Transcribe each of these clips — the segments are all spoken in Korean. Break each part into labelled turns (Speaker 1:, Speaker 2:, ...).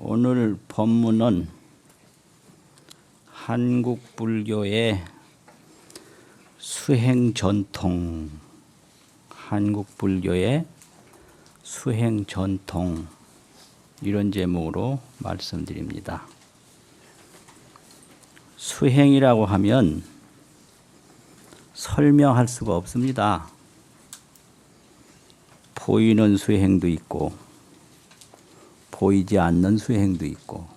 Speaker 1: 오늘 법문은 한국 불교의 수행 전통, 한국 불교의 수행 전통 이런 제목으로 말씀드립니다. 수행이라고 하면 설명할 수가 없습니다. 보이는 수행도 있고 보이지 않는 수행도 있고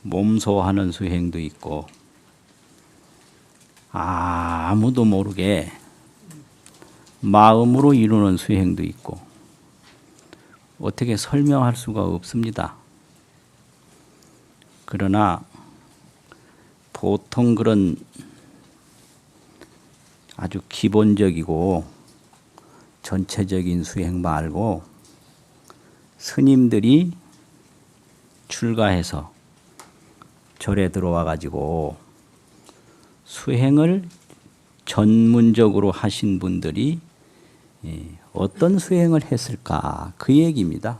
Speaker 1: 몸소하는 수행도 있고 아무도 모르게 마음으로 이루는 수행도 있고 어떻게 설명할 수가 없습니다. 그러나 보통 그런 아주 기본적이고 전체적인 수행 말고 스님들이 출가해서 절에 들어와 가지고 수행을 전문적으로 하신 분들이 어떤 수행을 했을까 그 얘기입니다.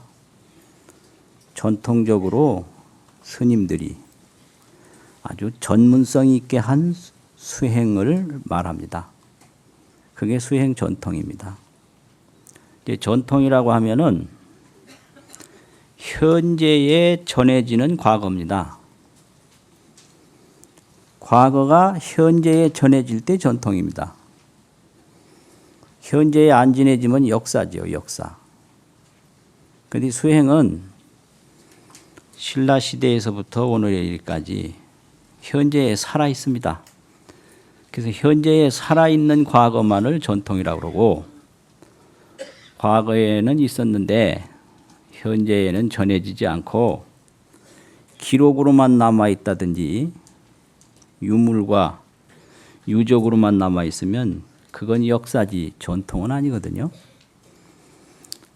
Speaker 1: 전통적으로 스님들이 아주 전문성 있게 한 수행을 말합니다. 그게 수행 전통입니다. 전통이라고 하면은 현재에 전해지는 과거입니다. 과거가 현재에 전해질 때 전통입니다. 현재에 안 전해지면 역사죠, 역사. 그런데 수행은 신라 시대에서부터 오늘의 일까지 현재에 살아 있습니다. 그래서 현재에 살아있는 과거만을 전통이라고 그러고 과거에는 있었는데 현재에는 전해지지 않고 기록으로만 남아있다든지 유물과 유적으로만 남아있으면 그건 역사지 전통은 아니거든요.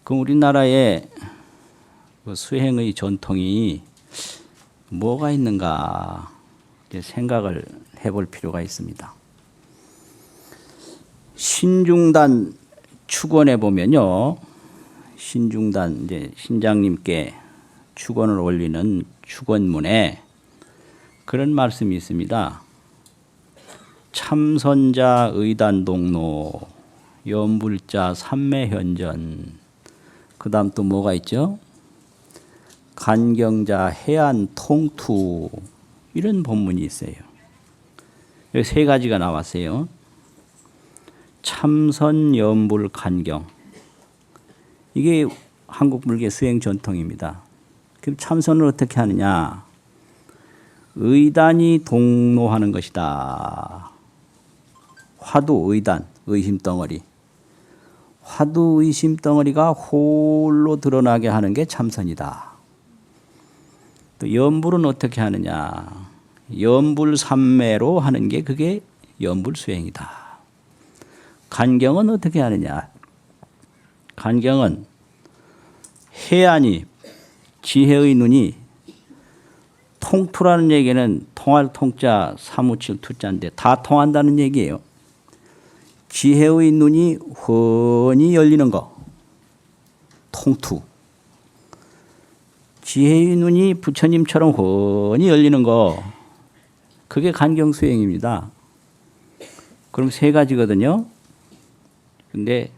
Speaker 1: 그럼 우리나라의 수행의 전통이 뭐가 있는가 생각을 해볼 필요가 있습니다. 신중단 축원에 보면요. 신중단 이제 신장님께 축원을 올리는 축원문에 그런 말씀이 있습니다. 참선자 의단동로 연불자 삼매현전 그 다음 또 뭐가 있죠? 간경자 해안통투 이런 본문이 있어요. 여기 세 가지가 나왔어요. 참선, 연불, 간경 이게 한국 불교 수행 전통입니다. 그럼 참선을 어떻게 하느냐? 의단이 동로하는 것이다. 화두 의단, 의심덩어리. 화두 의심덩어리가 홀로 드러나게 하는 게 참선이다. 또 연불은 어떻게 하느냐? 연불삼매로 하는 게 그게 연불수행이다. 간경은 어떻게 하느냐? 간경은 해안이 지혜의 눈이 통투라는 얘기는 통할 통자 사무칠 투자인데 다 통한다는 얘기예요. 지혜의 눈이 훤히 열리는 거 통투. 지혜의 눈이 부처님처럼 훤히 열리는 거 그게 간경수행입니다. 그럼 세 가지거든요. 근데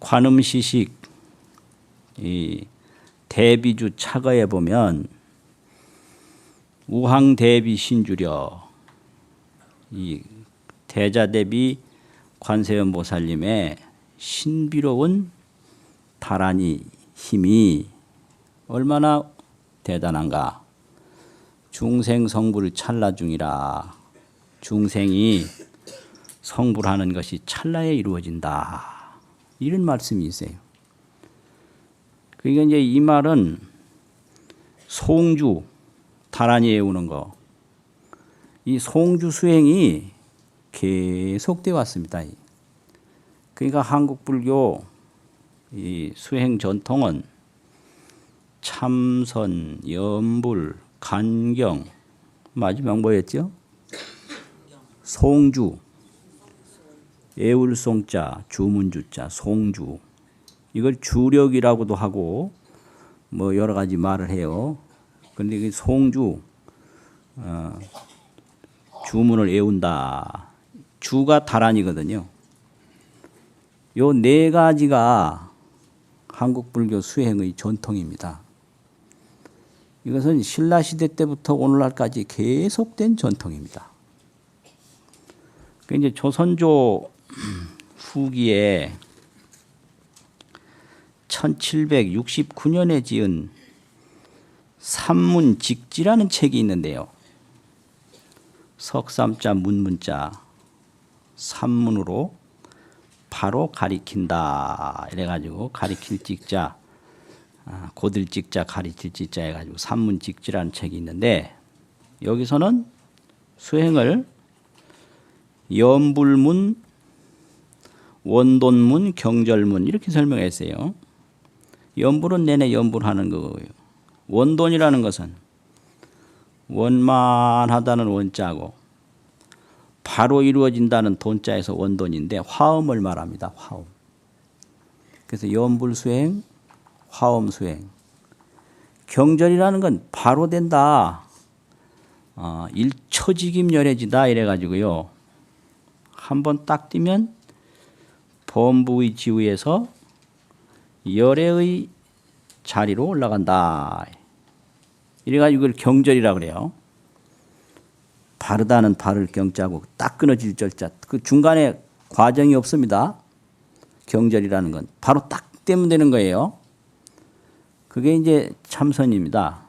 Speaker 1: 관음시식 이 대비주 차거에 보면 우항대비 신주려 이 대자대비 관세음보살님의 신비로운 다란이 힘이 얼마나 대단한가. 중생 성불 찰나 중이라. 중생이 성불하는 것이 찰나에 이루어진다. 이런 말씀이 있어요. 그러니까 이제 이 말은 송주, 다란이 외우는 거, 이 송주 수행이 계속되어 왔습니다. 그러니까 한국 불교 이 수행 전통은 참선, 연불, 간경, 마지막 뭐였죠? 송주, 애울송자, 주문주자, 송주. 이걸 주력이라고도 하고 뭐 여러 가지 말을 해요. 그런데 그 송주 주문을 외운다. 주가 다란이거든요. 요 네 가지가 한국 불교 수행의 전통입니다. 이것은 신라 시대 때부터 오늘날까지 계속된 전통입니다. 그 이제 조선조 후기에 1769년에 지은 삼문직지라는 책이 있는데요. 석삼자 문문자 삼문으로 바로 가리킨다 이래가지고 가리킬 직자 고들 직자 가리킬 직자 해가지고 삼문직지라는 책이 있는데 여기서는 수행을 염불문, 원돈문, 경절문 이렇게 설명했어요. 염불은 내내 염불하는 거고요. 원돈이라는 것은 원만하다는 원자고 바로 이루어진다는 돈자에서 원돈인데 화엄을 말합니다. 화엄. 그래서 염불수행, 화엄수행. 경절이라는 건 바로 된다. 일초직임열해지다 이래가지고요. 한번 딱 뛰면 범부의 지위에서 열애의 자리로 올라간다. 이래가지고 이걸 경절이라고 그래요. 바르다는 바를 경자고 딱 끊어질 절자. 그 중간에 과정이 없습니다. 경절이라는 건 바로 딱 떼면 되는 거예요. 그게 이제 참선입니다.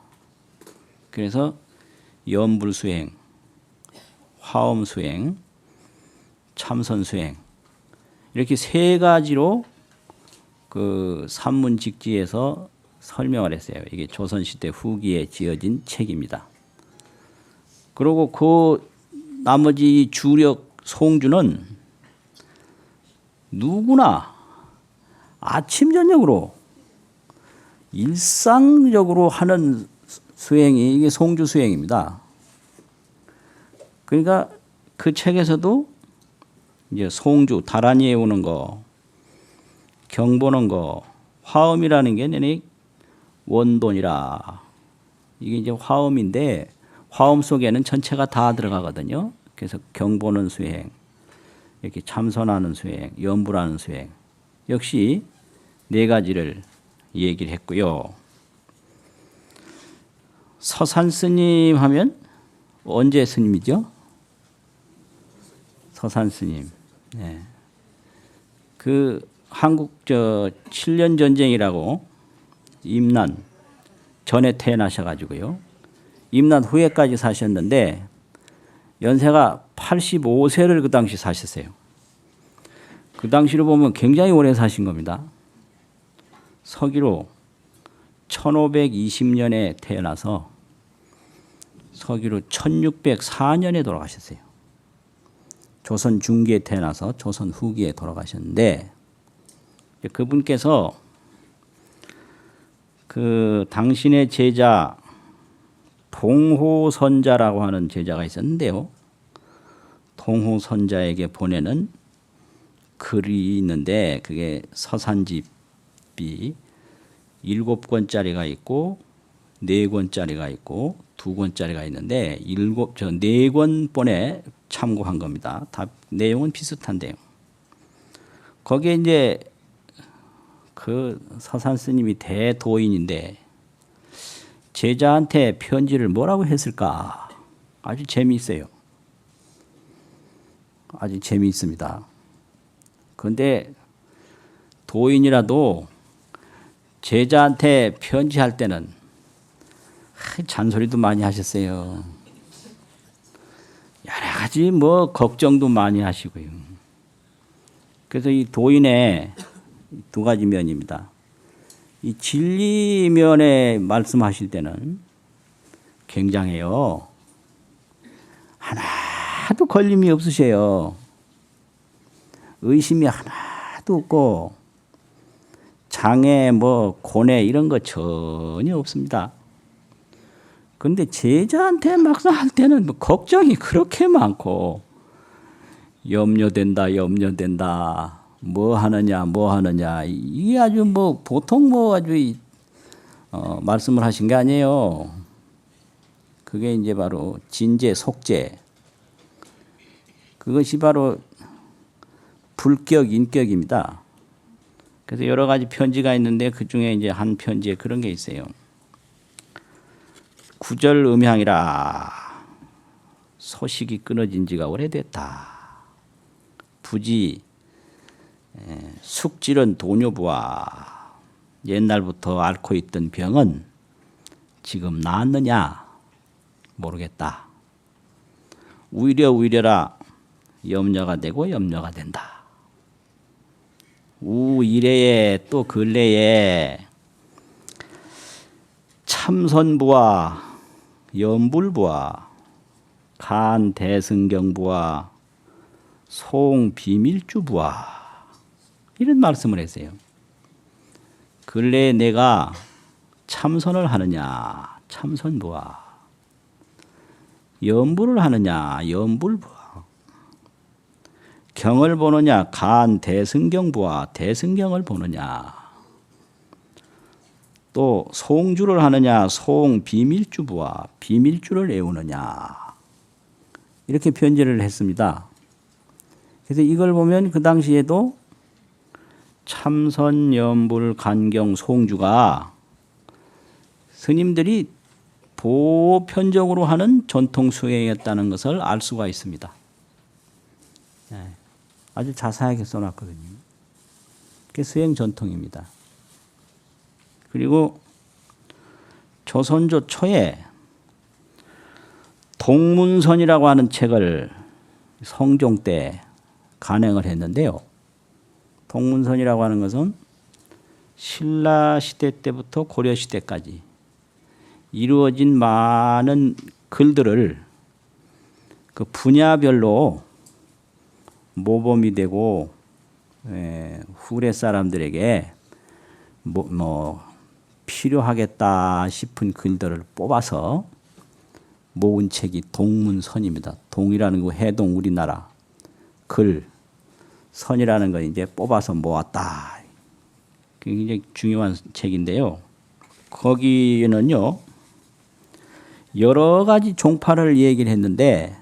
Speaker 1: 그래서 염불수행, 화엄수행, 참선수행 이렇게 세 가지로 그 삼문직지에서 설명을 했어요. 이게 조선시대 후기에 지어진 책입니다. 그리고 그 나머지 주력 송주는 누구나 아침 저녁으로 일상적으로 하는 수행이 이게 송주 수행입니다. 그러니까 그 책에서도 이제 송주 다란이에 오는 거, 경 보는 거, 화엄이라는 게 내내 원돈이라. 이게 이제 화엄인데 화엄 속에는 전체가 다 들어가거든요. 그래서 경 보는 수행, 이렇게 참선하는 수행, 염불하는 수행 역시 네 가지를 얘기를 했고요. 서산 스님 하면 언제 스님이죠? 서산 스님. 네. 그 한국 7년 전쟁이라고 임난 전에 태어나셔가지고요. 임난 후에까지 사셨는데 연세가 85세를 그 당시 사셨어요. 그 당시로 보면 굉장히 오래 사신 겁니다. 서기로 1520년에 태어나서 서기로 1604년에 돌아가셨어요. 조선 중기에 태어나서 조선 후기에 돌아가셨는데 그분께서 그 당신의 제자 동호선자라고 하는 제자가 있었는데요. 동호선자에게 보내는 글이 있는데 그게 서산집이 7권짜리가 있고 4권짜리가 있고 2권짜리가 있는데 4권본에 참고한 겁니다. 다 내용은 비슷한데요. 거기에 이제 그 서산 스님이 대도인인데 제자한테 편지를 뭐라고 했을까? 아주 재미있어요. 아주 재미있습니다. 그런데 도인이라도 제자한테 편지할 때는 잔소리도 많이 하셨어요. 여러 가지 뭐 걱정도 많이 하시고요. 그래서 이 도인의 2가지 면입니다. 이 진리 면에 말씀하실 때는 굉장해요. 하나도 걸림이 없으세요. 의심이 하나도 없고 장애 뭐 고뇌 이런 거 전혀 없습니다. 그런데 제자한테 막상 할 때는 뭐 걱정이 그렇게 많고 염려된다 뭐 하느냐 이게 아주 뭐 보통 뭐 아주 말씀을 하신 게 아니에요. 그게 이제 바로 진제, 속제. 그것이 바로 불격, 인격입니다. 그래서 여러 가지 편지가 있는데 그 중에 이제 한 편지에 그런 게 있어요. 구절음향이라 소식이 끊어진 지가 오래됐다. 부지 숙질은 도뇨부와 옛날부터 앓고 있던 병은 지금 나았느냐 모르겠다. 우려라 염려가 되고 염려가 된다. 이래에 또 근래에 참선부와 염불부와 간 대승경부와 송 비밀주부와 이런 말씀을 했어요. 근래에 내가 참선을 하느냐 참선부와 염불을 하느냐 염불부와 경을 보느냐 간 대승경부와 대승경을 보느냐 또 송주를 하느냐 송 비밀주부와 비밀주를 애우느냐 이렇게 편지를 했습니다. 그래서 이걸 보면 그 당시에도 참선, 염불, 간경, 송주가 스님들이 보편적으로 하는 전통 수행이었다는 것을 알 수가 있습니다. 아주 자세하게 써놨거든요. 그게 수행 전통입니다. 그리고 조선조 초에 동문선이라고 하는 책을 성종 때 간행을 했는데요. 동문선이라고 하는 것은 신라 시대 때부터 고려 시대까지 이루어진 많은 글들을 그 분야별로 모범이 되고 후래 사람들에게 필요하겠다 싶은 글들을 뽑아서 모은 책이 동문선입니다. 동이라는 거 해동 우리나라 글 선이라는 건 이제 뽑아서 모았다. 굉장히 중요한 책인데요. 거기에는요 여러 가지 종파를 얘기를 했는데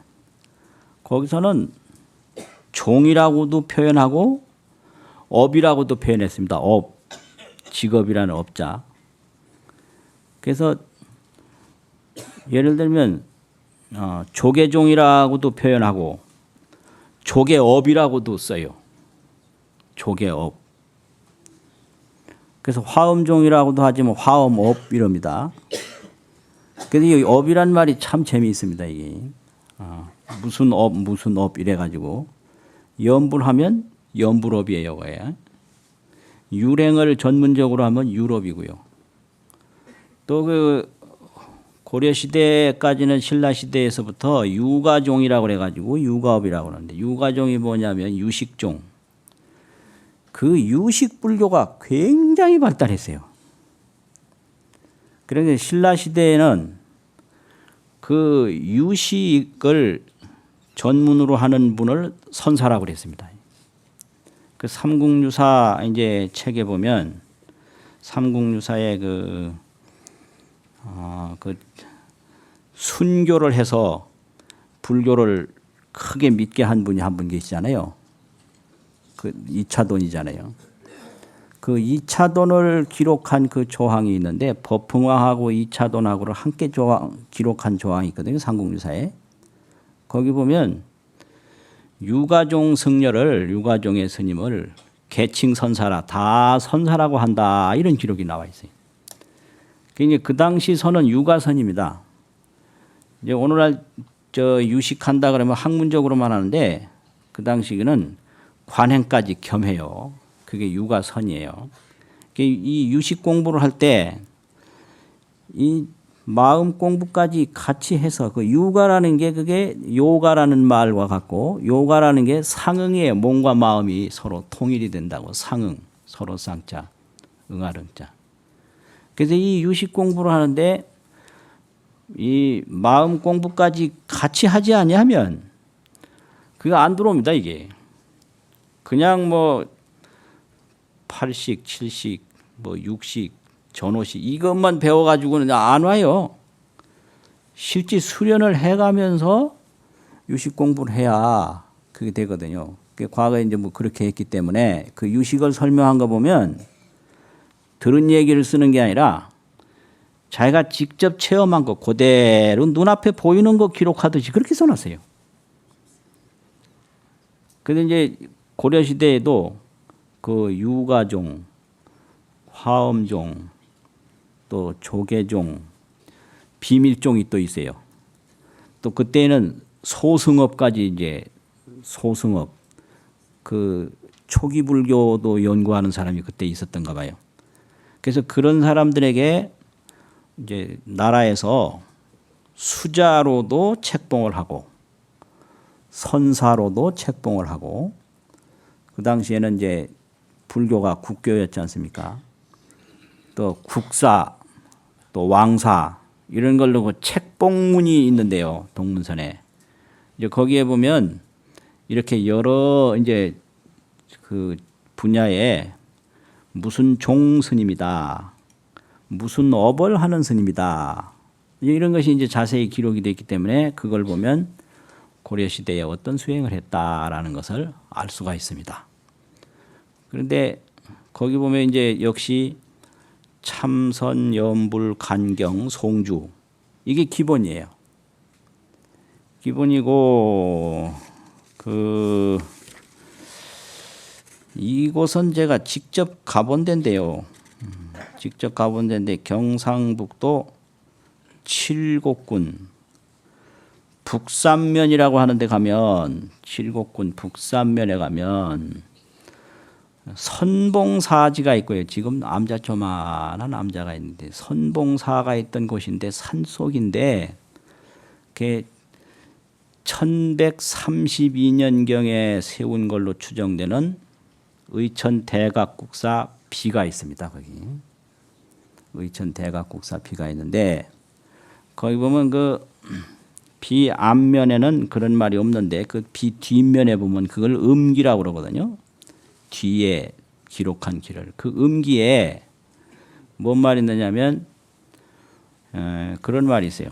Speaker 1: 거기서는 종이라고도 표현하고 업이라고도 표현했습니다. 업, 직업이라는 업자. 그래서 예를 들면 조계종이라고도 표현하고 조계업이라고도 써요. 조계업. 그래서 화엄종이라고도 하지만 화엄업 이럽니다. 그래서 이 업이란 말이 참 재미있습니다. 이게 무슨 업 이래가지고 염불하면 염불업이에요. 그게. 유랭을 전문적으로 하면 유럽이고요. 또 그 고려 시대까지는 신라 시대에서부터 유가종이라고 그래가지고 유가업이라고 하는데 유가종이 뭐냐면 유식종. 그 유식 불교가 굉장히 발달했어요. 그래서 신라 시대에는 그 유식을 전문으로 하는 분을 선사라고 그랬습니다. 그 삼국유사 이제 책에 보면 삼국유사의 그 순교를 해서 불교를 크게 믿게 한 분이 한 분 계시잖아요. 그 이차돈이잖아요. 그 이차돈을 기록한 그 조항이 있는데 법흥왕하고 이차돈하고를 함께 기록한 조항이 있거든요. 삼국유사에. 거기 보면 유가종 승려를 유가종의 스님을 개칭 선사라 다 선사라고 한다 이런 기록이 나와 있어요. 그 당시 선은 유가선입니다. 이제 오늘날 유식한다 그러면 학문적으로만 하는데 그 당시에는 관행까지 겸해요. 그게 유가선이에요. 이 유식 공부를 할 때 이 마음 공부까지 같이 해서 그 유가라는 게 그게 요가라는 말과 같고 요가라는 게 상응이에요. 몸과 마음이 서로 통일이 된다고 상응 서로 쌍자 응아름자. 그래서 이 유식 공부를 하는데 이 마음 공부까지 같이 하지 아니하면 그거 안 들어옵니다. 이게 그냥 뭐 8식, 7식, 뭐 6식, 전호시 이것만 배워가지고는 안 와요. 실제 수련을 해가면서 유식 공부를 해야 그게 되거든요. 과거에 이제 뭐 그렇게 했기 때문에 그 유식을 설명한 거 보면 들은 얘기를 쓰는 게 아니라 자기가 직접 체험한 거 그대로 눈앞에 보이는 거 기록하듯이 그렇게 써놨어요. 근데 이제 고려 시대에도 그 유가종, 화엄종, 또 조계종, 비밀종이 또 있어요. 또 그때는 소승업까지 이제 소승업 그 초기 불교도 연구하는 사람이 그때 있었던가 봐요. 그래서 그런 사람들에게 이제 나라에서 수자로도 책봉을 하고 선사로도 책봉을 하고 그 당시에는 이제 불교가 국교였지 않습니까? 또 국사, 또 왕사 이런 걸로 그 책봉문이 있는데요. 동문선에. 이제 거기에 보면 이렇게 여러 이제 그 분야에 무슨 종 스님이다. 무슨 업을 하는 스님이다. 이런 것이 이제 자세히 기록이 되어 있기 때문에 그걸 보면 고려 시대에 어떤 수행을 했다라는 것을 알 수가 있습니다. 그런데 거기 보면 이제 역시 참선, 염불, 간경, 송주 이게 기본이에요. 기본이고 이곳은 제가 직접 가본 데인데요. 직접 가본 데인데 경상북도 칠곡군 북산면이라고 하는 데 가면 칠곡군 북산면에 가면 선봉사지가 있고요. 지금 암자초만한 암자가 있는데 선봉사가 있던 곳인데 산속인데 그게 1132년경에 세운 걸로 추정되는 의천 대각국사 비가 있습니다. 거기 의천 대각국사 비가 있는데 거기 보면 그 비 앞면에는 그런 말이 없는데 그 비 뒷면에 보면 그걸 음기라고 그러거든요. 뒤에 기록한 길을 그 음기에 뭔 말이 있느냐면 그런 말이 있어요.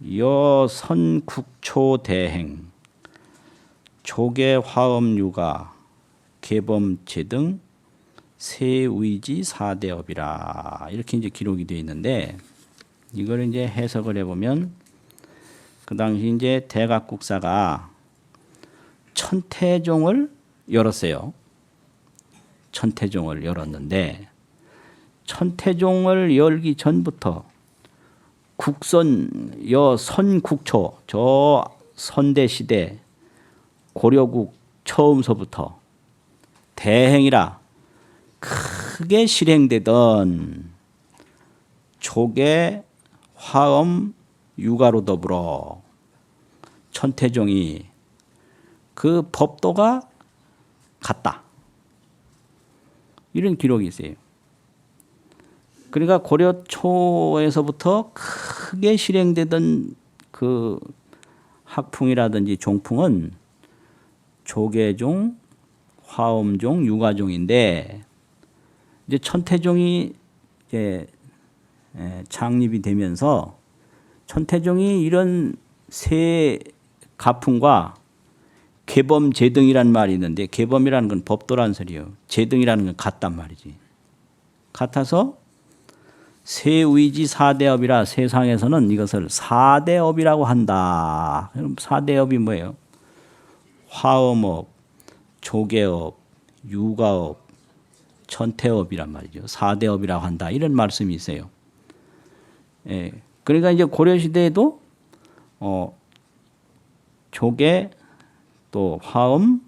Speaker 1: 여선국초대행 조계화엄유가 계범체 등 세의지 사대업이라 이렇게 이제 기록이 되어 있는데 이걸 이제 해석을 해보면 그 당시 이제 대각국사가 천태종을 열었어요. 천태종을 열었는데 천태종을 열기 전부터 국선 여선국초 저 선대 시대 고려국 처음서부터 대행이라 크게 실행되던 조계, 화엄, 유가로 더불어 천태종이 그 법도가 같다. 이런 기록이 있어요. 그러니까 고려 초에서부터 크게 실행되던 그 학풍이라든지 종풍은 조계종, 화엄종, 유가종인데 이제 천태종이 이제 창립이 되면서 천태종이 이런 세 가풍과 계범 제등이라는 말이 있는데 계범이라는 건 법도라는 소리예요. 제등이라는 건 같단 말이지. 같아서 세의지 사대업이라 세상에서는 이것을 사대업이라고 한다. 그럼 사대업이 뭐예요? 화엄업, 조계업, 유가업, 천태업이란 말이죠. 사대업이라고 한다. 이런 말씀이 있어요. 예. 그러니까 이제 고려시대에도 조계 또 화엄,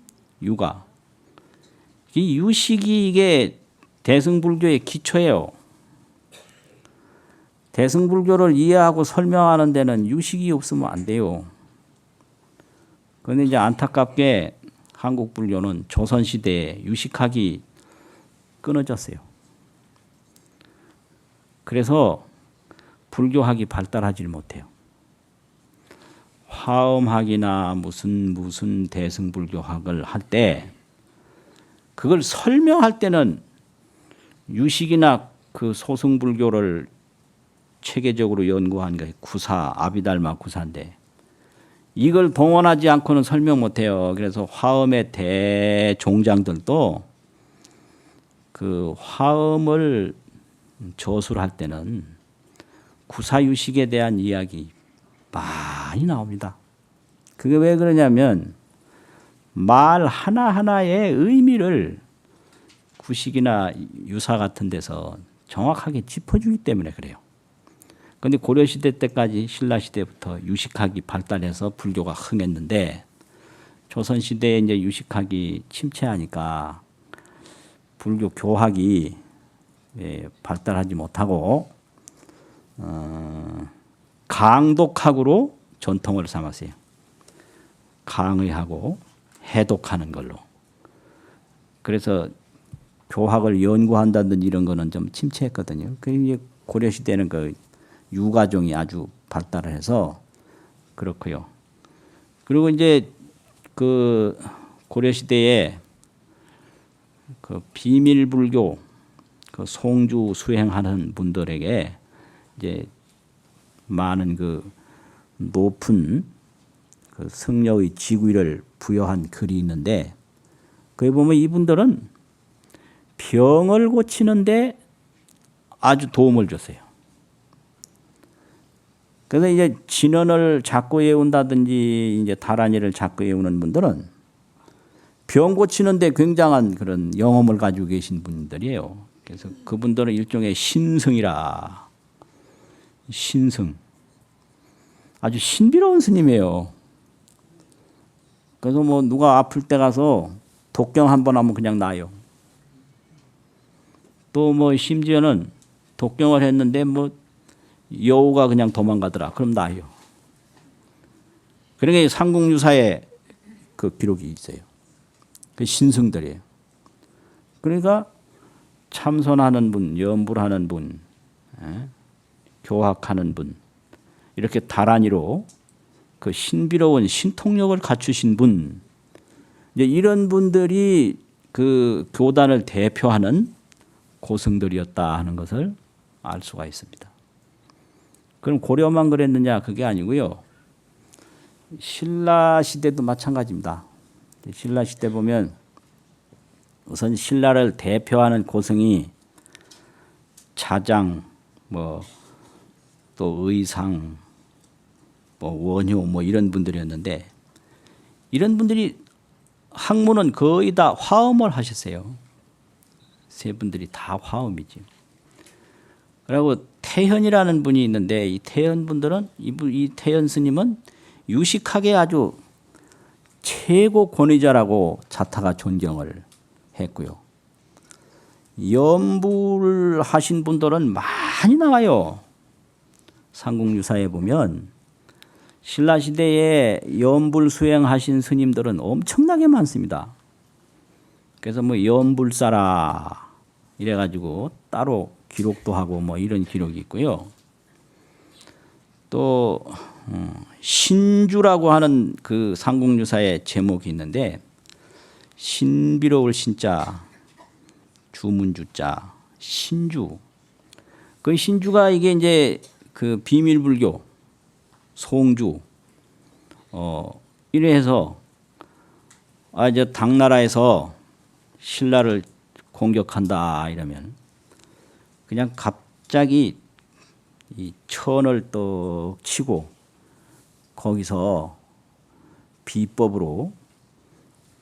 Speaker 1: 유가. 이 유식이 이게 대승불교의 기초예요. 대승불교를 이해하고 설명하는 데는 유식이 없으면 안 돼요. 그런데 이제 안타깝게 한국 불교는 조선시대에 유식학이 끊어졌어요. 그래서 불교학이 발달하지 못해요. 화엄학이나 무슨 대승불교학을 할 때 그걸 설명할 때는 유식이나 그 소승불교를 체계적으로 연구한 게 구사, 아비달마 구사인데 이걸 동원하지 않고는 설명 못해요. 그래서 화엄의 대종장들도 그 화엄을 저술할 때는 구사유식에 대한 이야기 많이 나옵니다. 그게 왜 그러냐면 말 하나하나의 의미를 구식이나 유사 같은 데서 정확하게 짚어주기 때문에 그래요. 그런데 고려시대 때까지 신라시대부터 유식학이 발달해서 불교가 흥했는데 조선시대에 이제 유식학이 침체하니까 불교 교학이 발달하지 못하고 강독학으로 전통을 삼았어요. 강의하고 해독하는 걸로. 그래서 교학을 연구한다든지 이런 거는 좀 침체했거든요. 그 고려시대는 그 유가종이 아주 발달을 해서 그렇고요. 그리고 이제 그 고려시대에 그 비밀불교 그 송주 수행하는 분들에게 이제 많은 그 높은 그 승려의 직위를 부여한 글이 있는데 거기 보면 이분들은 병을 고치는데 아주 도움을 줬어요. 그래서 이제 진언을 자꾸 외운다든지 이제 다란이를 자꾸 외우는 분들은 병 고치는데 굉장한 그런 영험을 가지고 계신 분들이에요. 그래서 그분들은 일종의 신승이라. 신승. 아주 신비로운 스님이에요. 그래서 뭐 누가 아플 때 가서 독경 한번 하면 그냥 나아요. 또 뭐 심지어는 독경을 했는데 뭐 여우가 그냥 도망가더라. 그럼 나아요. 그러니까 삼국유사에 그 기록이 있어요. 그 신승들이에요. 그러니까 참선하는 분, 염불하는 분, 교학하는 분, 이렇게 다란이로 그 신비로운 신통력을 갖추신 분, 이제 이런 분들이 그 교단을 대표하는 고승들이었다 하는 것을 알 수가 있습니다. 그럼 고려만 그랬느냐? 그게 아니고요. 신라 시대도 마찬가지입니다. 신라 시대 보면 우선 신라를 대표하는 고승이 자장, 뭐 또 의상, 뭐 원효, 뭐 이런 분들이었는데 이런 분들이 학문은 거의 다 화엄을 하셨어요. 세 분들이 다 화엄이지. 그리고 태현이라는 분이 있는데 이 태현 분들은 이 태현 스님은 유식학의 아주 최고 권위자라고 자타가 존경을 했고요. 염불 하신 분들은 많이 나와요. 삼국유사에 보면 신라시대에 염불 수행하신 스님들은 엄청나게 많습니다. 그래서 뭐 염불사라 이래가지고 따로 기록도 하고 뭐 이런 기록이 있고요. 또 신주라고 하는 그 삼국유사의 제목이 있는데 신비로울 신자, 주문주자, 신주. 그 신주가 이게 이제 그 비밀불교, 송주, 이래 해서 이제 당나라에서 신라를 공격한다 이러면 그냥 갑자기 이 천을 떡 치고 거기서 비법으로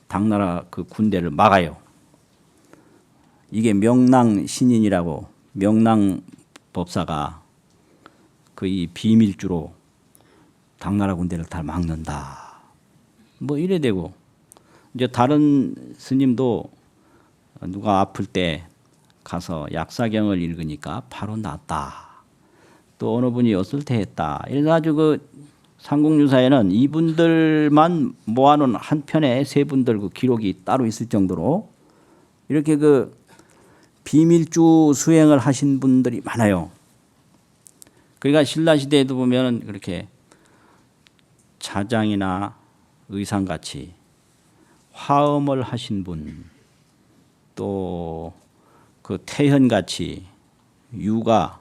Speaker 1: 당나라 그 군대를 막아요. 이게 명랑신인이라고 명랑법사가 그 이 비밀주로 당나라 군대를 다 막는다. 뭐 이래 되고 이제 다른 스님도 누가 아플 때 가서 약사경을 읽으니까 바로 낫다. 또 어느 분이 어슬퇴했다. 이래가지고 그 삼국유사에는 이분들만 모아놓은 한 편에 세 분들 그 기록이 따로 있을 정도로 이렇게 그 비밀주 수행을 하신 분들이 많아요. 그러니까 신라시대에도 보면 그렇게 자장이나 의상같이 화엄을 하신 분, 또 그 태현같이 유가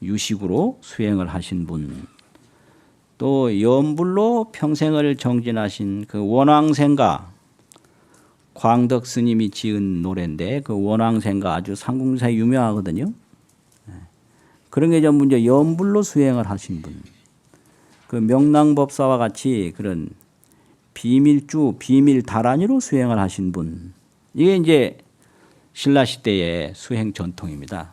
Speaker 1: 유식으로 수행을 하신 분, 또 연불로 평생을 정진하신 그 원왕생가 광덕 스님이 지은 노래인데 그 원왕생가 아주 삼국사에 유명하거든요. 그런 게 전부 이제 연불로 수행을 하신 분, 그 명랑법사와 같이 그런 비밀주, 비밀다란이로 수행을 하신 분, 이게 이제 신라시대의 수행 전통입니다.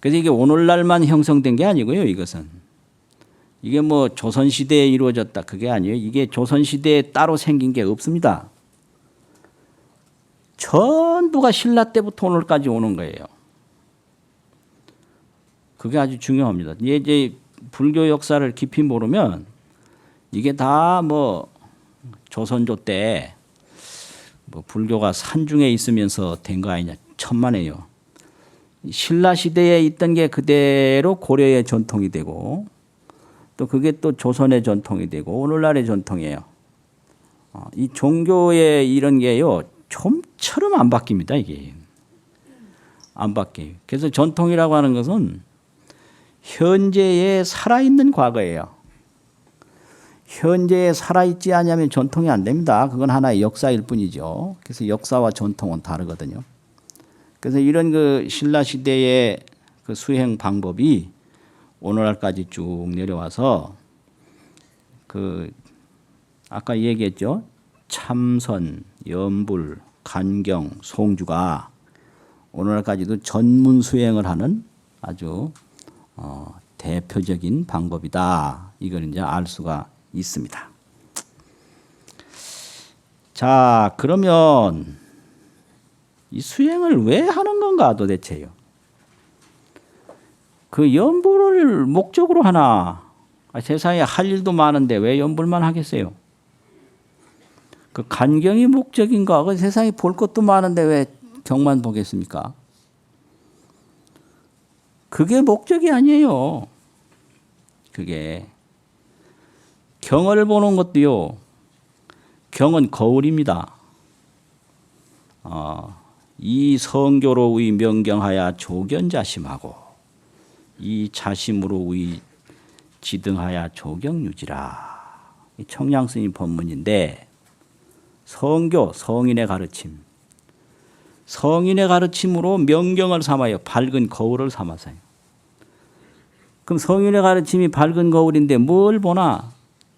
Speaker 1: 그래서 이게 오늘날만 형성된 게 아니고요. 이것은 이게 뭐 조선시대에 이루어졌다 그게 아니에요. 이게 조선시대에 따로 생긴 게 없습니다. 전부가 신라 때부터 오늘까지 오는 거예요. 그게 아주 중요합니다. 이제 불교 역사를 깊이 모르면 이게 다 뭐 조선조 때 뭐 불교가 산중에 있으면서 된 거 아니냐 천만에요. 신라 시대에 있던 게 그대로 고려의 전통이 되고 또 그게 또 조선의 전통이 되고 오늘날의 전통이에요. 이 종교의 이런 게요 좀처럼 안 바뀝니다. 이게 안 바뀌어요. 그래서 전통이라고 하는 것은 현재에 살아있는 과거예요. 현재에 살아있지 않으면 전통이 안 됩니다. 그건 하나의 역사일 뿐이죠. 그래서 역사와 전통은 다르거든요. 그래서 이런 그 신라 시대의 그 수행 방법이 오늘날까지 쭉 내려와서 그 아까 얘기했죠. 참선, 연불, 간경, 송주가 오늘날까지도 전문 수행을 하는 아주 대표적인 방법이다. 이걸 이제 알 수가 있습니다. 자, 그러면 이 수행을 왜 하는 건가 도대체요? 그 연불을 목적으로 하나? 세상에 할 일도 많은데 왜 연불만 하겠어요? 그 간경이 목적인가? 그 세상에 볼 것도 많은데 왜 경만 보겠습니까? 그게 목적이 아니에요. 그게 경을 보는 것도요. 경은 거울입니다. 이 성교로 의 명경하야 조견자심하고 이 자심으로 의 지등하야 조경유지라. 이 청량스님 법문인데 성교, 성인의 가르침. 성인의 가르침으로 명경을 삼아요. 밝은 거울을 삼아서요. 그럼 성인의 가르침이 밝은 거울인데 뭘 보나?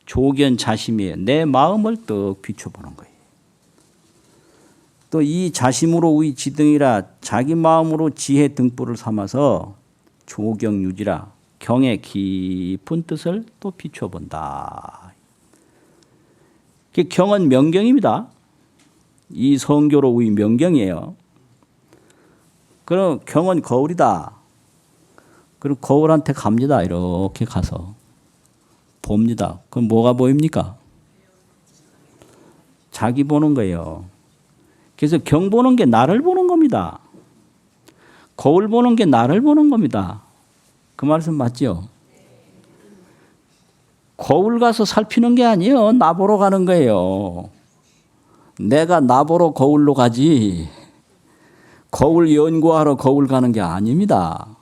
Speaker 1: 조견 자심이에요. 내 마음을 떡 비춰보는 거예요. 또 이 자심으로 의 지등이라 자기 마음으로 지혜 등불을 삼아서 조경유지라 경의 깊은 뜻을 또 비춰본다. 경은 명경입니다. 이 성교로 의 명경이에요. 그럼 경은 거울이다. 그리고 거울한테 갑니다. 이렇게 가서 봅니다. 그럼 뭐가 보입니까? 자기 보는 거예요. 그래서 경 보는 게 나를 보는 겁니다. 거울 보는 게 나를 보는 겁니다. 그 말씀 맞죠? 거울 가서 살피는 게 아니에요. 나 보러 가는 거예요. 내가 나 보러 거울로 가지 거울 연구하러 거울 가는 게 아닙니다.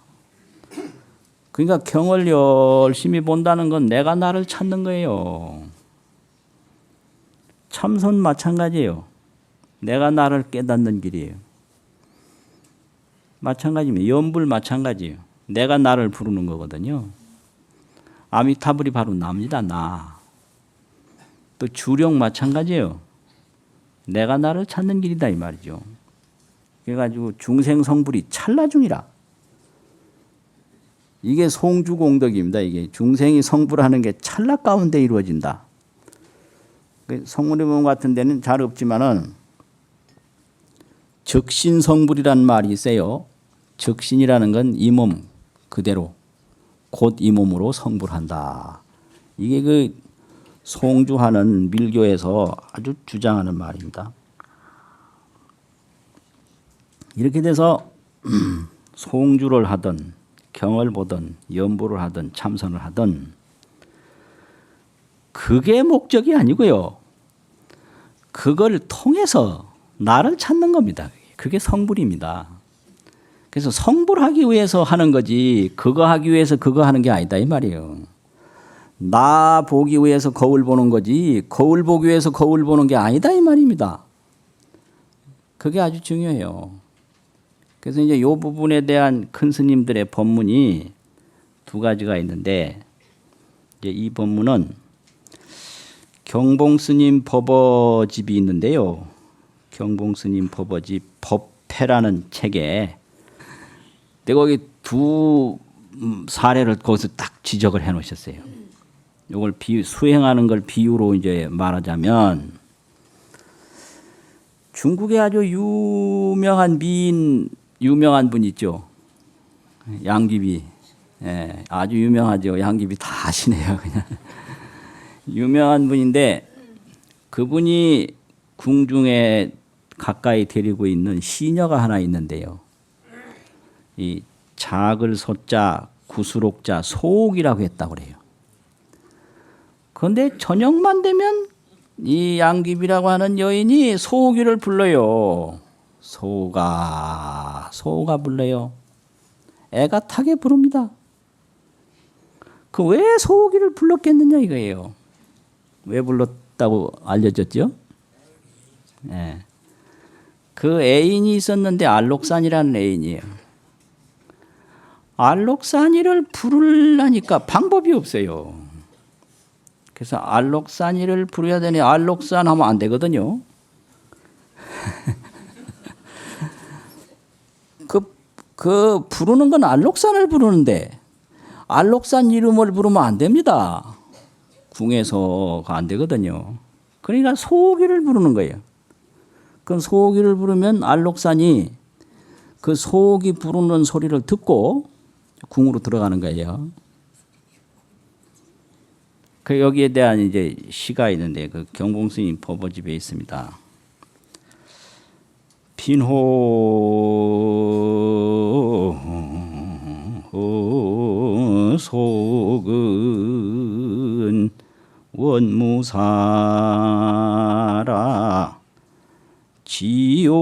Speaker 1: 그러니까 경을 열심히 본다는 건 내가 나를 찾는 거예요. 참선 마찬가지예요. 내가 나를 깨닫는 길이에요. 마찬가지입니다. 연불 마찬가지예요. 내가 나를 부르는 거거든요. 아미타불이 바로 납니다. 나. 또 주령 마찬가지예요. 내가 나를 찾는 길이다 이 말이죠. 그래가지고 중생성불이 찰나중이라. 이게 송주공덕입니다. 이게 중생이 성불하는 게 찰나 가운데 이루어진다. 성문의본 같은 데는 잘 없지만은 적신성불이라는 말이 있어요. 적신이라는 건 이 몸 그대로 곧 이 몸으로 성불한다. 이게 그 송주하는 밀교에서 아주 주장하는 말입니다. 이렇게 돼서 송주를 하든 경을 보든 연불을 하든 참선을 하든 그게 목적이 아니고요. 그걸 통해서 나를 찾는 겁니다. 그게 성불입니다. 그래서 성불하기 위해서 하는 거지 그거 하기 위해서 그거 하는 게 아니다 이 말이에요. 나 보기 위해서 거울 보는 거지 거울 보기 위해서 거울 보는 게 아니다 이 말입니다. 그게 아주 중요해요. 그래서 이제 이 부분에 대한 큰 스님들의 법문이 두 가지가 있는데 이제 이 법문은 경봉스님 법어집이 있는데요. 경봉스님 법어집 법패라는 책에 내가 거기 두 사례를 거기서 딱 지적을 해 놓으셨어요. 이걸 수행하는 걸 비유로 이제 말하자면 중국에 아주 유명한 미인 유명한 분 있죠. 양귀비. 예, 아주 유명하죠. 양귀비 다 아시네요. 그냥 유명한 분인데 그분이 궁중에 가까이 데리고 있는 시녀가 하나 있는데요. 이 작을 소자 구수록자 소옥이라고 했다고 그래요. 그런데 저녁만 되면 이 양귀비라고 하는 여인이 소옥이를 불러요. 소가 불러요. 애가 타게 부릅니다. 그 왜 소옥이를 불렀겠느냐 이거예요. 왜 불렀다고 알려졌죠? 네. 그 애인이 있었는데 알록산이라는 애인이에요. 알록산이를 부르려니까 방법이 없어요. 그래서 알록산이를 부려야 되니 알록산 하면 안 되거든요. 그 부르는 건 알록산을 부르는데 알록산 이름을 부르면 안 됩니다. 궁에서가 안 되거든요. 그러니까 소옥이를 부르는 거예요. 그럼 소옥이를 부르면 알록산이 그 소옥이 부르는 소리를 듣고 궁으로 들어가는 거예요. 그 여기에 대한 이제 시가 있는데 그 경봉스님 법어집에 있습니다. 빈호 속은 원무사라 지요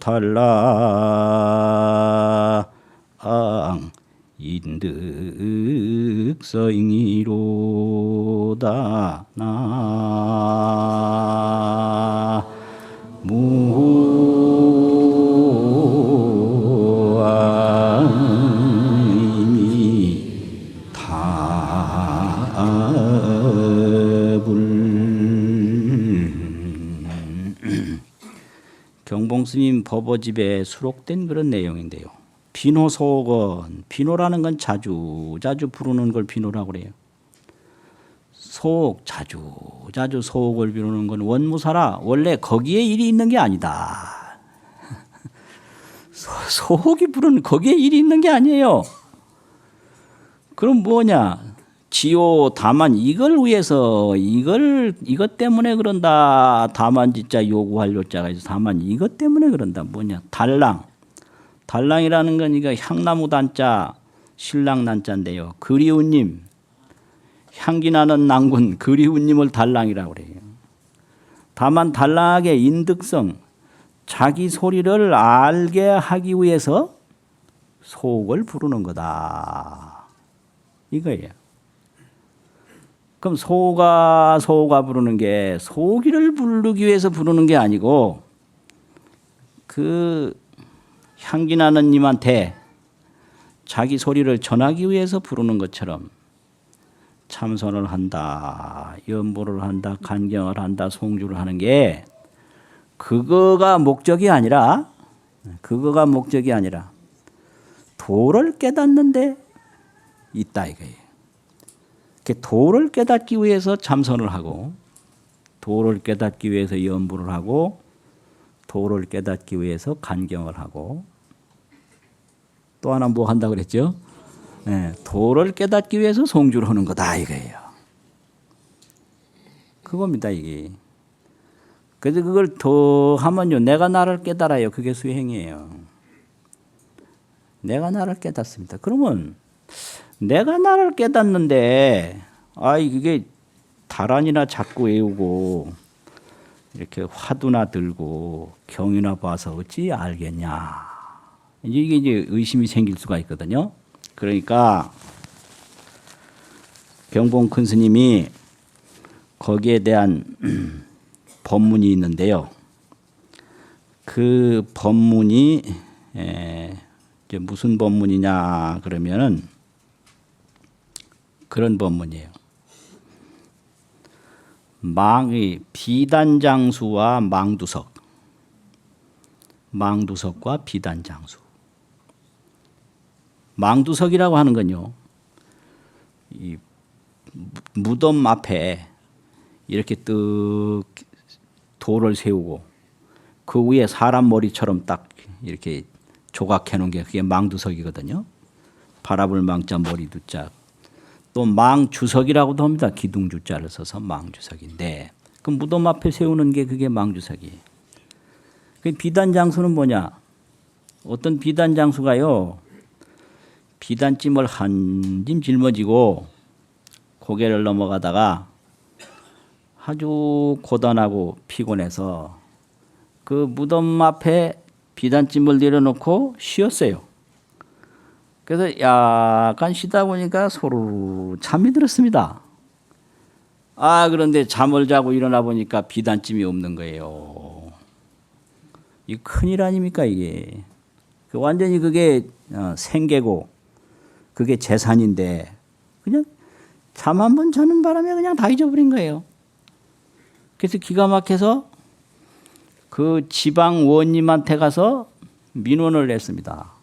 Speaker 1: 달랑 인득서잉이로다 나 무아이미 답을 경봉스님 법어집에 수록된 그런 내용인데요. 비노소건, 비노라는 건 자주 부르는 걸 비노라고 그래요. 소옥, 자주 소옥을 비우는 건 원무사라. 원래 거기에 일이 있는 게 아니다. 소옥이 부르는 거기에 일이 있는 게 아니에요. 그럼 뭐냐? 지요 다만 이걸 위해서 이것 때문에 그런다. 다만 진짜 요구할 요자가 있어. 다만 이것 때문에 그런다. 뭐냐? 달랑이라는 건 이거 향나무 단자, 신랑 난자인데요. 그리운님, 향기 나는 낭군 그리운님을 달랑이라고 그래요. 다만 달랑하게 인득성, 자기 소리를 알게 하기 위해서 소옥을 부르는 거다. 이거예요. 그럼 소가 부르는 게 소기를 부르기 위해서 부르는 게 아니고 그 향기 나는 님한테 자기 소리를 전하기 위해서 부르는 것처럼 참선을 한다, 연보를 한다, 간경을 한다, 송주를 하는 게 그거가 목적이 아니라 도를 깨닫는데 있다 이거예요. 도를 깨닫기 위해서 참선을 하고 도를 깨닫기 위해서 연보를 하고 도를 깨닫기 위해서 간경을 하고 또 하나 뭐 한다 그랬죠? 네, 도를 깨닫기 위해서 송주를 하는 거다 이거예요. 그겁니다 이게. 그래서 그걸 더 하면요, 내가 나를 깨달아요. 그게 수행이에요. 내가 나를 깨닫습니다. 그러면 내가 나를 깨닫는데 아이 그게 다란이나 자꾸 외우고 이렇게 화두나 들고 경이나 봐서 어찌 알겠냐. 이게 이제 의심이 생길 수가 있거든요. 그러니까 경봉 큰 스님이 거기에 대한 법문이 있는데요. 그 법문이 이제 무슨 법문이냐 그러면은 그런 법문이에요. 비단장수와 망두석과 비단장수. 망두석이라고 하는 건요, 이 무덤 앞에 이렇게 뜨 돌을 세우고 그 위에 사람 머리처럼 딱 이렇게 조각해 놓은 게 그게 망두석이거든요. 바라볼 망자 머리 두자. 또 망주석이라고도 합니다. 기둥주자를 써서 망주석인데 그 무덤 앞에 세우는 게 그게 망주석이에요. 그 비단장수는 뭐냐? 어떤 비단장수가요, 비단찜을 한 짐 짊어지고 고개를 넘어가다가 아주 고단하고 피곤해서 그 무덤 앞에 비단찜을 내려놓고 쉬었어요. 그래서 약간 쉬다 보니까 소르르 잠이 들었습니다. 그런데 잠을 자고 일어나 보니까 비단찜이 없는 거예요. 이 큰일 아닙니까 이게. 완전히 그게 생계고 그게 재산인데 그냥 잠 한 번 자는 바람에 그냥 다 잊어버린 거예요. 그래서 기가 막혀서 그 지방 원님한테 가서 민원을 냈습니다.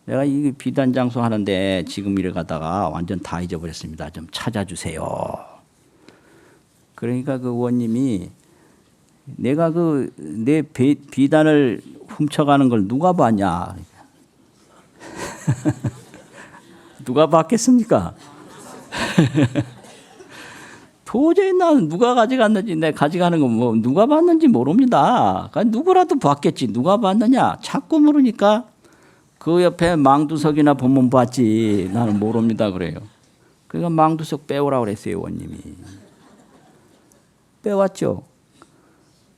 Speaker 1: 내가 이 비단장수 하는데 지금 이래 가다가 완전 다 잊어버렸습니다. 좀 찾아주세요. 그러니까 그 원님이 내가 그 내 비단을 훔쳐가는 걸 누가 봤냐? 누가 봤겠습니까? 도저히 나는 누가 가져갔는지 내가 가져가는 건 뭐 누가 봤는지 모릅니다. 그러니까 누구라도 봤겠지. 누가 봤느냐? 자꾸 물으니까 그 옆에 망두석이나 보면 봤지. 나는 모릅니다 그래요. 그러니까 망두석 빼오라고 그랬어요 원님이. 빼왔죠.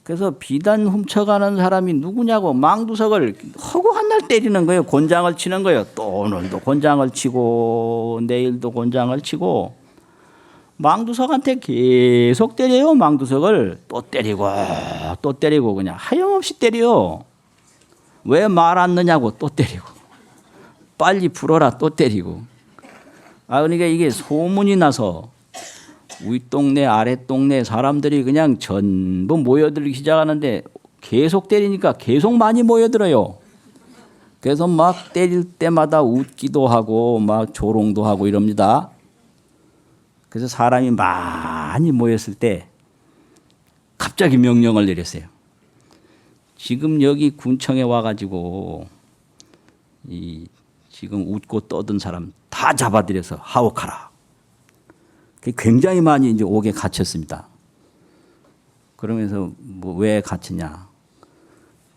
Speaker 1: 그래서 비단 훔쳐가는 사람이 누구냐고 망두석을 허구 한 날 때리는 거예요. 곤장을 치는 거예요. 또 오늘도 곤장을 치고 내일도 곤장을 치고 망두석한테 계속 때려요. 망두석을 또 때리고 그냥 하염없이 때려요. 왜 말 안 넣냐고 또 때리고 빨리 풀어라 또 때리고. 그러니까 이게 소문이 나서 윗동네 아랫동네 사람들이 그냥 전부 모여들기 시작하는데 계속 때리니까 계속 많이 모여들어요. 그래서 막 때릴 때마다 웃기도 하고 막 조롱도 하고 이럽니다. 그래서 사람이 많이 모였을 때 갑자기 명령을 내렸어요. 지금 여기 군청에 와가지고 지금 웃고 떠든 사람 다 잡아들여서 하옥하라. 굉장히 많이 이제 옥에 갇혔습니다. 그러면서 뭐 왜 갇히냐?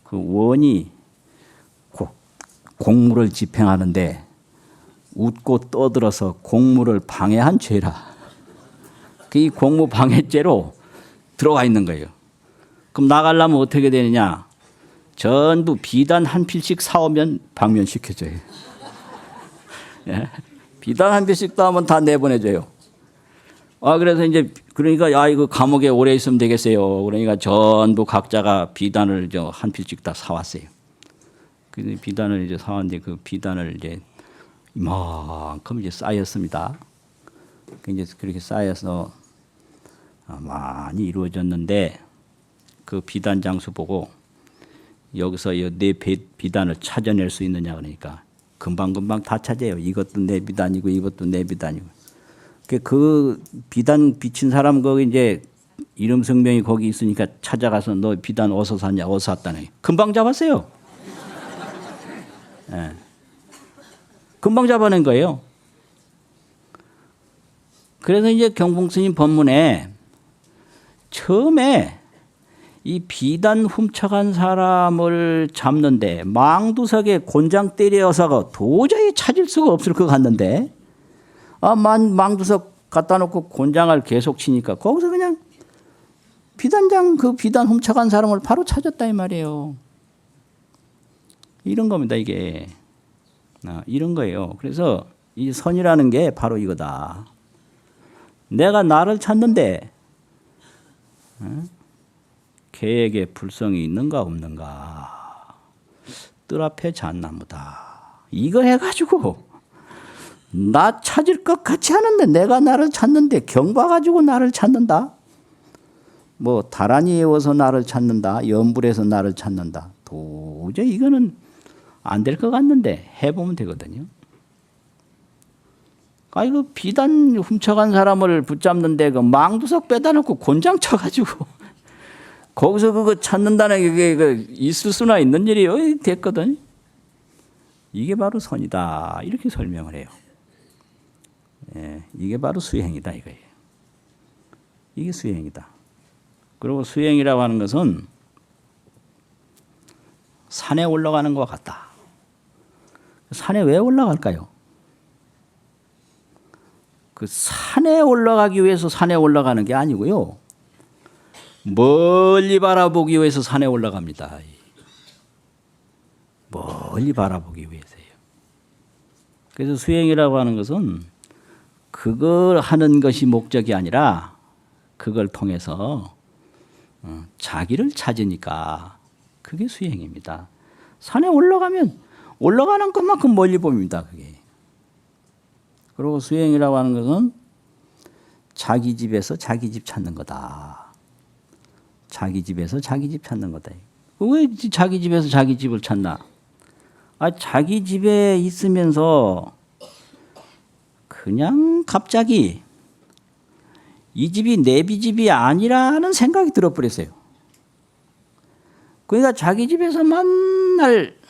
Speaker 1: 그 원이 공무를 집행하는데 웃고 떠들어서 공무를 방해한 죄라. 이 공무 방해죄로 들어가 있는 거예요. 그럼 나가려면 어떻게 되느냐? 전부 비단 한 필씩 사오면 방면시켜줘요. 예? 비단 한 필씩 따오면 다 내보내줘요. 그래서 이제 그러니까 이거 감옥에 오래 있으면 되겠어요. 그러니까 전부 각자가 비단을 한 필씩 다 사왔어요. 그 비단을 이제 사왔는데 그 비단을 이제 이만큼 이제 쌓였습니다. 이제 그렇게 쌓여서 많이 이루어졌는데 그 비단 장수 보고 여기서 내 비단을 찾아낼 수 있느냐 그러니까 금방금방 다 찾아요. 이것도 내 비단이고 이것도 내 비단이고. 그 비단 비친 사람 거기 이제 이름 성명이 거기 있으니까 찾아가서 너 비단 어디서 샀냐? 어디서 샀다네. 금방 잡았어요. 네. 금방 잡아낸 거예요. 그래서 이제 경봉스님 법문에 처음에 이 비단 훔쳐간 사람을 잡는데 망두석에 곤장 때려서가 도저히 찾을 수가 없을 것 같는데 망두석 갖다 놓고 곤장을 계속 치니까 거기서 그냥 비단장 그 비단 훔쳐간 사람을 바로 찾았다 이 말이에요. 이런 겁니다 이게. 이런 거예요. 그래서 이 선이라는 게 바로 이거다. 내가 나를 찾는데 개에게 불성이 있는가 없는가. 뜰 앞에 잣나무다. 이거 해가지고 나 찾을 것 같이 하는데 내가 나를 찾는데 경봐가지고 나를 찾는다. 뭐 다란이에 와서 나를 찾는다. 연불에서 나를 찾는다. 도저히 이거는 안 될 것 같는데 해보면 되거든요. 이거 비단 훔쳐간 사람을 붙잡는데 그 망두석 빼다 놓고 곤장 쳐가지고 거기서 그거 찾는다는 게 있을 수나 있는 일이요. 됐거든. 이게 바로 선이다. 이렇게 설명을 해요. 예, 이게 바로 수행이다 이거예요. 이게 수행이다. 그리고 수행이라고 하는 것은 산에 올라가는 것 같다. 산에 왜 올라갈까요? 그 산에 올라가기 위해서 산에 올라가는 게 아니고요. 멀리 바라보기 위해서 산에 올라갑니다. 멀리 바라보기 위해서요. 그래서 수행이라고 하는 것은 그걸 하는 것이 목적이 아니라 그걸 통해서 자기를 찾으니까 그게 수행입니다. 산에 올라가면 올라가는 것만큼 멀리 봅니다. 그게. 그리고 수행이라고 하는 것은 자기 집에서 자기 집 찾는 거다. 자기 집에서 자기 집 찾는 거다. 왜 자기 집에서 자기 집을 찾나? 자기 집에 있으면서 그냥 갑자기 이 집이 내 집이 아니라는 생각이 들어버렸어요. 그러니까 자기 집에서 맨날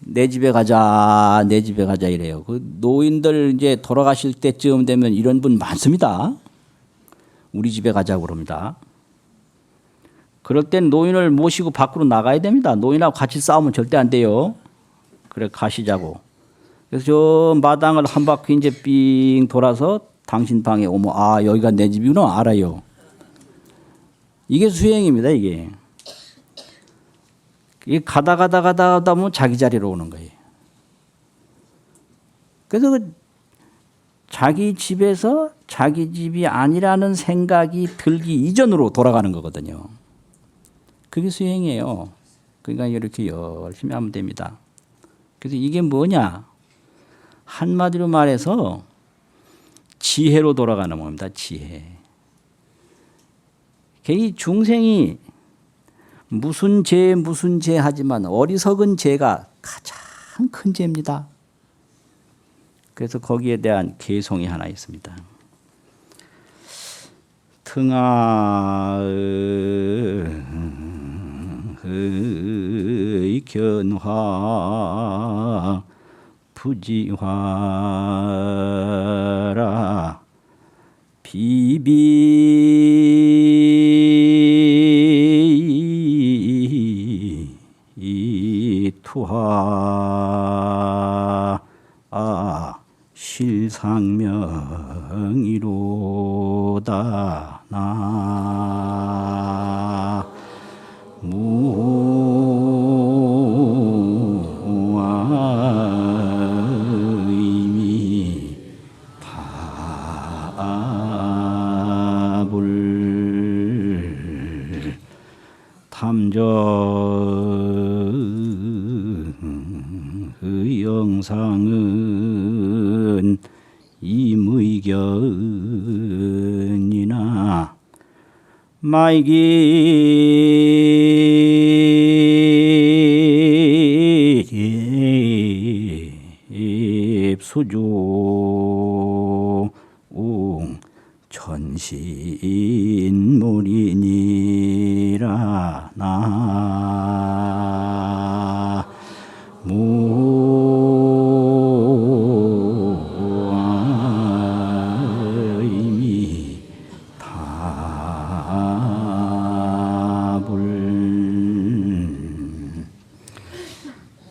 Speaker 1: 내 집에 가자, 내 집에 가자 이래요. 그 노인들 이제 돌아가실 때쯤 되면 이런 분 많습니다. 우리 집에 가자고 그럽니다. 그럴 땐 노인을 모시고 밖으로 나가야 됩니다. 노인하고 같이 싸우면 절대 안 돼요. 그래 가시자고. 그래서 저 마당을 한 바퀴 이제 삥 돌아서 당신 방에 오면 여기가 내 집이구나 알아요. 이게 수행입니다 이게. 이게 가다 보면 자기 자리로 오는 거예요. 그래서 자기 집에서 자기 집이 아니라는 생각이 들기 이전으로 돌아가는 거거든요. 그게 수행이에요. 그러니까 이렇게 열심히 하면 됩니다. 그래서 이게 뭐냐? 한마디로 말해서 지혜로 돌아가는 겁니다. 지혜. 이 중생이 무슨 죄 하지만 어리석은 죄가 가장 큰 죄입니다. 그래서 거기에 대한 개송이 하나 있습니다. 등하의 견화 부지화라 투하 실상명이로다 나 무아의미 답을 탐정의 영상은 임의견이나 마이기 수조 전신물이니라 나 무아의미 답을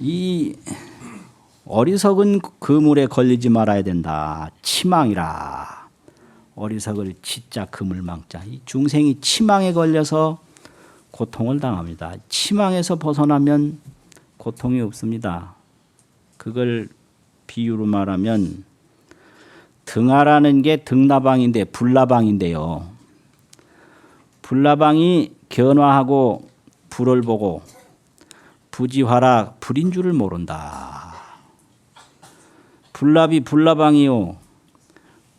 Speaker 1: 이 어리석은 그물에 걸리지 말아야 된다. 치망이라. 어리석을 치자 금을 망자. 이 중생이 치망에 걸려서 고통을 당합니다. 치망에서 벗어나면 고통이 없습니다. 그걸 비유로 말하면 등하라는 게 등나방인데 불나방인데요. 불나방이 견화하고 불을 보고 부지화라 불인 줄을 모른다. 불납이 불나방이요.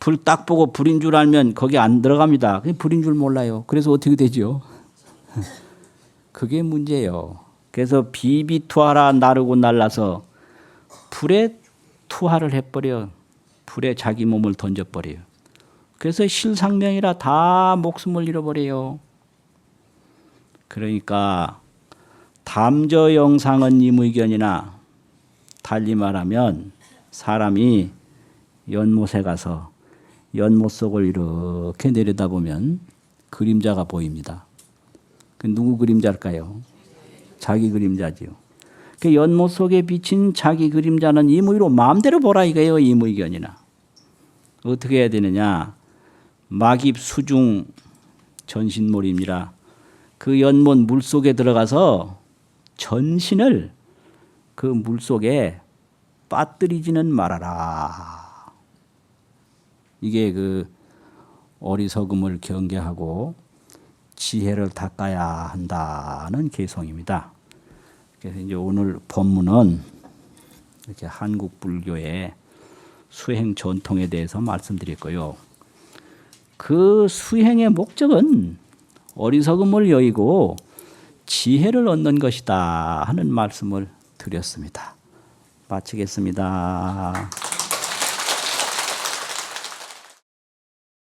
Speaker 1: 불 딱 보고 불인 줄 알면 거기 안 들어갑니다. 그게 불인 줄 몰라요. 그래서 어떻게 되죠? 그게 문제예요. 그래서 비비투하라 나르고 날라서 불에 투하를 해버려. 불에 자기 몸을 던져버려요. 그래서 실상명이라 다 목숨을 잃어버려요. 그러니까 담저 영상은 임의견이나 달리 말하면 사람이 연못에 가서 연못 속을 이렇게 내려다보면 그림자가 보입니다. 그 누구 그림자일까요? 자기 그림자지요. 그 연못 속에 비친 자기 그림자는 임의로 마음대로 보라 이거예요. 임의견이나. 어떻게 해야 되느냐. 막입 수중 전신몰입니다. 그 연못 물속에 들어가서 전신을 그 물속에 빠뜨리지는 말아라. 이게 그 어리석음을 경계하고 지혜를 닦아야 한다는 개성입니다. 그래서 이제 오늘 본문은 이렇게 한국 불교의 수행 전통에 대해서 말씀드렸고요. 그 수행의 목적은 어리석음을 여의고 지혜를 얻는 것이다 하는 말씀을 드렸습니다. 마치겠습니다.